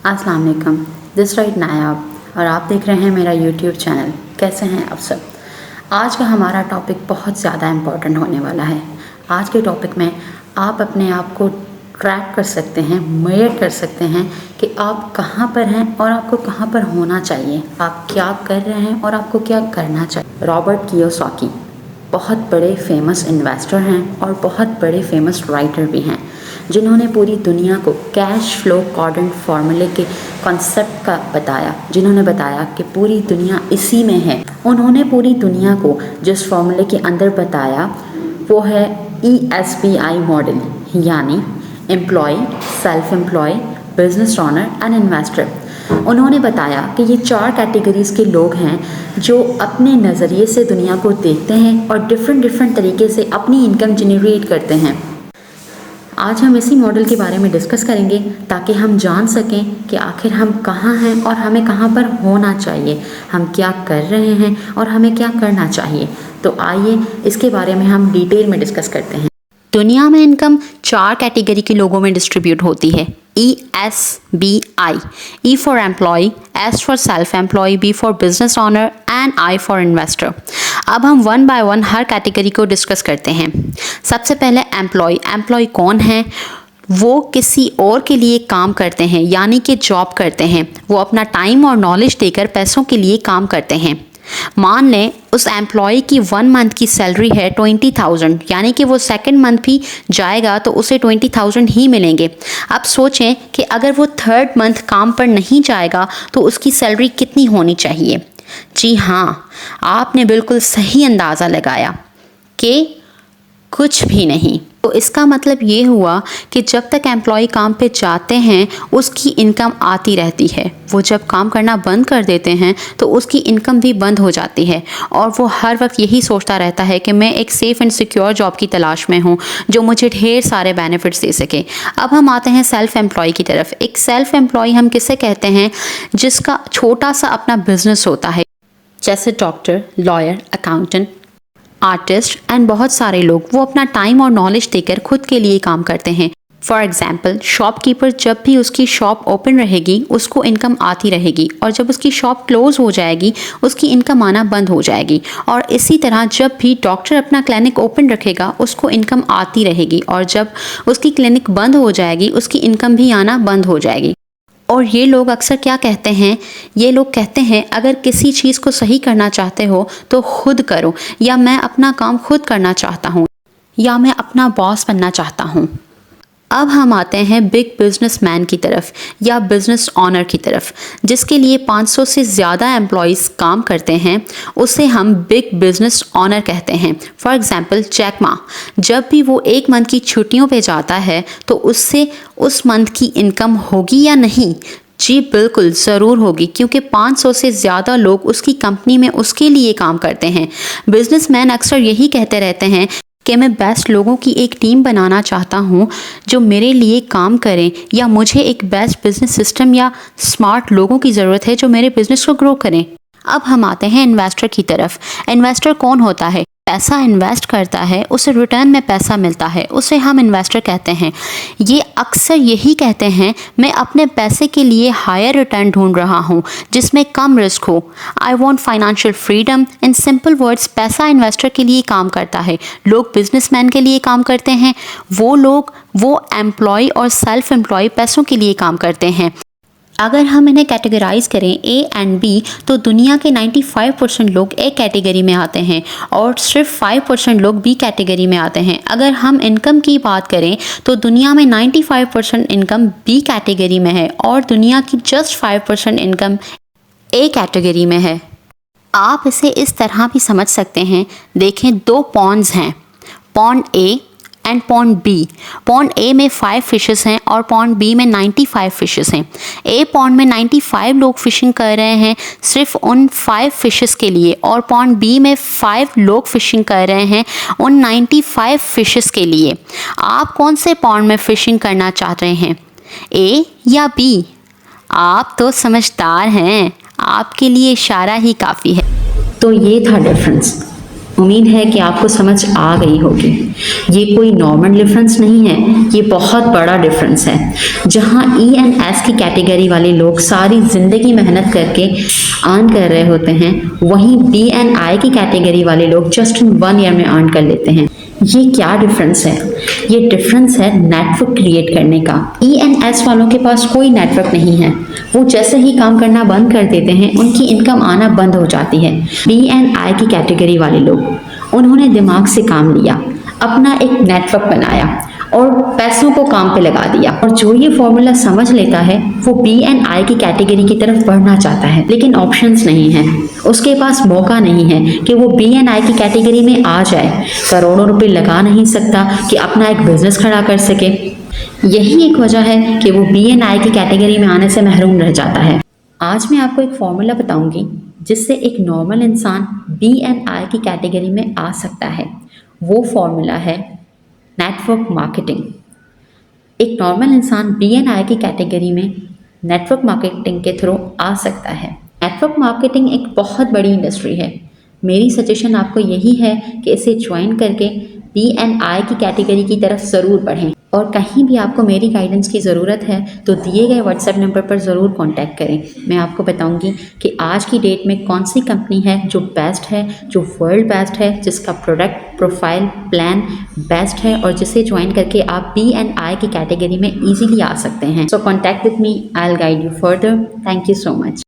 अस्सलाम वालेकुम, this right नायाब और आप देख रहे हैं मेरा यूट्यूब चैनल। कैसे हैं आप सब? आज का हमारा टॉपिक बहुत ज़्यादा इम्पोर्टेंट होने वाला है। आज के टॉपिक में आप अपने आप को ट्रैक कर सकते हैं, मेजर कर सकते हैं कि आप कहाँ पर हैं और आपको कहाँ पर होना चाहिए, आप क्या कर रहे हैं और आपको क्या करना चाहिए। रॉबर्ट कियोसाकी बहुत बड़े फेमस इन्वेस्टर हैं और बहुत बड़े फेमस राइटर भी हैं, जिन्होंने पूरी दुनिया को कैश फ्लो क्वाड्रेंट फार्मूले के कॉन्सेप्ट का बताया, जिन्होंने बताया कि पूरी दुनिया इसी में है। उन्होंने पूरी दुनिया को जिस फार्मूले के अंदर बताया वो है ESBI मॉडल, यानी employ, self employ, business owner and investor. उन्होंने बताया कि ये 4 कैटेगरीज़ के लोग हैं जो अपने नज़रिए से दुनिया को देखते हैं और डिफरेंट तरीके से अपनी इनकम जनरेट करते हैं। आज हम इसी मॉडल के बारे में डिस्कस करेंगे ताकि हम जान सकें कि आखिर हम कहाँ हैं और हमें कहाँ पर होना चाहिए, हम क्या कर रहे हैं और हमें क्या करना चाहिए। तो आइए इसके बारे में हम डिटेल में डिस्कस करते हैं। दुनिया में इनकम 4 कैटेगरी के लोगों में डिस्ट्रीब्यूट होती है। ESBI, E for employee, S for self employee, B for business owner and I for investor। अब हम 1 by 1 हर कैटेगरी को डिस्कस करते हैं। सबसे पहले एम्प्लॉय कौन है? वो किसी और के लिए काम करते हैं, यानी कि जॉब करते हैं। वो अपना टाइम और नॉलेज देकर पैसों के लिए काम करते हैं। मान लें उस एम्प्लॉय की 1 मंथ की सैलरी है 20,000, यानी कि वो सेकंड मंथ भी जाएगा तो उसे 20,000 ही मिलेंगे। अब सोचें कि अगर वो 3rd मंथ काम पर नहीं जाएगा तो उसकी सैलरी कितनी होनी चाहिए? जी हाँ, आपने बिल्कुल सही अंदाज़ा लगाया कि कुछ भी नहीं। तो इसका मतलब ये हुआ कि जब तक एम्प्लॉय काम पे जाते हैं उसकी इनकम आती रहती है। वो जब काम करना बंद कर देते हैं तो उसकी इनकम भी बंद हो जाती है और वो हर वक्त यही सोचता रहता है कि मैं एक सेफ़ एंड सिक्योर जॉब की तलाश में हूँ जो मुझे ढेर सारे बेनिफिट्स दे सके। अब हम आते हैं सेल्फ एम्प्लॉय की तरफ। एक सेल्फ एम्प्लॉय हम किसे कहते हैं? जिसका छोटा सा अपना बिजनेस होता है, जैसे doctor, lawyer, accountant, artist and बहुत सारे लोग। वो अपना टाइम और नॉलेज देकर खुद के लिए काम करते हैं। फॉर एग्जाम्पल, शॉपकीपर जब भी उसकी शॉप ओपन रहेगी उसको इनकम आती रहेगी और जब उसकी शॉप क्लोज हो जाएगी उसकी इनकम आना बंद हो जाएगी। और इसी तरह जब भी डॉक्टर अपना क्लिनिक ओपन रखेगा उसको इनकम आती रहेगी और जब उसकी क्लिनिक बंद हो जाएगी उसकी इनकम भी आना बंद हो जाएगी। और ये लोग अक्सर क्या कहते हैं? ये लोग कहते हैं अगर किसी चीज़ को सही करना चाहते हो तो खुद करो, या मैं अपना काम खुद करना चाहता हूँ, या मैं अपना बॉस बनना चाहता हूँ। अब हम आते हैं बिग बिजनेसमैन की तरफ या बिजनेस ऑनर की तरफ, जिसके लिए 500 से ज़्यादा एम्प्लॉयज़ काम करते हैं। उसे हम बिग बिजनेस ऑनर कहते हैं। फॉर एग्जांपल, जैक मा जब भी वो 1 मंथ की छुट्टियों पे जाता है तो उससे उस मंथ की इनकम होगी या नहीं? जी बिल्कुल ज़रूर होगी, क्योंकि 500 से ज़्यादा लोग उसकी कंपनी में उसके लिए काम करते हैं। बिजनेसमैन अक्सर यही कहते रहते हैं कि मैं बेस्ट लोगों की एक टीम बनाना चाहता हूँ जो मेरे लिए काम करें, या मुझे एक बेस्ट बिजनेस सिस्टम या स्मार्ट लोगों की ज़रूरत है जो मेरे बिजनेस को ग्रो करें। अब हम आते हैं इन्वेस्टर की तरफ। इन्वेस्टर कौन होता है? पैसा इन्वेस्ट करता है, उसे रिटर्न में पैसा मिलता है, उसे हम इन्वेस्टर कहते हैं। ये अक्सर यही कहते हैं मैं अपने पैसे के लिए हायर रिटर्न ढूंढ रहा हूँ जिसमें कम रिस्क हो। I want financial freedom. In simple words, पैसा इन्वेस्टर के लिए काम करता है, लोग बिजनेसमैन के लिए काम करते हैं। वो एम्प्लॉय और सेल्फ एम्प्लॉय पैसों के लिए काम करते हैं। अगर हम इन्हें कैटेगराइज करें A एंड B तो दुनिया के 95% लोग A कैटेगरी में आते हैं और सिर्फ 5% लोग B कैटेगरी में आते हैं। अगर हम इनकम की बात करें तो दुनिया में 95% इनकम B कैटेगरी में है और दुनिया की जस्ट 5% इनकम A कैटेगरी में है। आप इसे इस तरह भी समझ सकते हैं। देखें, 2 पॉन्ड्स हैं, pond A and pond B। Pond A में 5 फिशेस हैं और पॉन्ड B में 95 फिशेस हैं। A पॉन्ड में 95 लोग फिशिंग कर रहे हैं सिर्फ उन 5 फिशेस के लिए, और पॉन्ड B में 5 लोग फिशिंग कर रहे हैं उन 95 फिशेस के लिए। आप कौन से पॉन्ड में फिशिंग करना चाह रहे हैं, A या B? आप तो समझदार हैं, आपके लिए इशारा ही काफ़ी है। तो ये था डिफरेंस। उम्मीद है कि आपको समझ आ गई होगी। ये कोई नॉर्मल डिफरेंस नहीं है, ये बहुत बड़ा डिफरेंस है। जहाँ ई एंड एस की कैटेगरी वाले लोग सारी ज़िंदगी मेहनत करके अर्न कर रहे होते हैं, वहीं बी एंड आई की कैटेगरी वाले लोग जस्ट इन 1 ईयर में अर्न कर लेते हैं। ये क्या डिफरेंस है? ये डिफरेंस है नेटवर्क क्रिएट करने का। ई एंड एस वालों के पास कोई नेटवर्क नहीं है। वो जैसे ही काम करना बंद कर देते हैं, उनकी इनकम आना बंद हो जाती है। बी एंड आई की कैटेगरी वाले लोग, उन्होंने दिमाग से काम लिया, अपना एक नेटवर्क बनाया और पैसों को काम पे लगा दिया। और जो ये फॉर्मूला समझ लेता है, वो बी एंड आई की कैटेगरी की तरफ बढ़ना चाहता है, लेकिन ऑप्शंस नहीं है, उसके पास मौका नहीं है कि वो बी एंड आई की कैटेगरी में आ जाए। करोड़ों रुपए लगा नहीं सकता कि अपना एक बिजनेस खड़ा कर सके। यही एक वजह है कि वो बी एंड आई की कैटेगरी में आने से महरूम रह जाता है। आज मैं आपको एक फॉर्मूला बताऊंगी जिससे एक नॉर्मल इंसान बी एंड आई की कैटेगरी में आ सकता है। वो फॉर्मूला है नेटवर्क मार्केटिंग। एक नॉर्मल इंसान बी एंड आई की कैटेगरी में नेटवर्क मार्केटिंग के थ्रू आ सकता है। नेटवर्क मार्केटिंग एक बहुत बड़ी इंडस्ट्री है। मेरी सजेशन आपको यही है कि इसे ज्वाइन करके बी एंड आई की कैटेगरी की तरफ ज़रूर बढ़ें। और कहीं भी आपको मेरी गाइडेंस की ज़रूरत है तो दिए गए व्हाट्सएप नंबर पर ज़रूर कांटेक्ट करें। मैं आपको बताऊंगी कि आज की डेट में कौन सी कंपनी है जो बेस्ट है, जो वर्ल्ड बेस्ट है, जिसका प्रोडक्ट प्रोफाइल प्लान बेस्ट है और जिसे ज्वाइन करके आप बी एंड आई की कैटेगरी में ईजिली आ सकते हैं। So contact with me, I will guide you further. Thank you so much.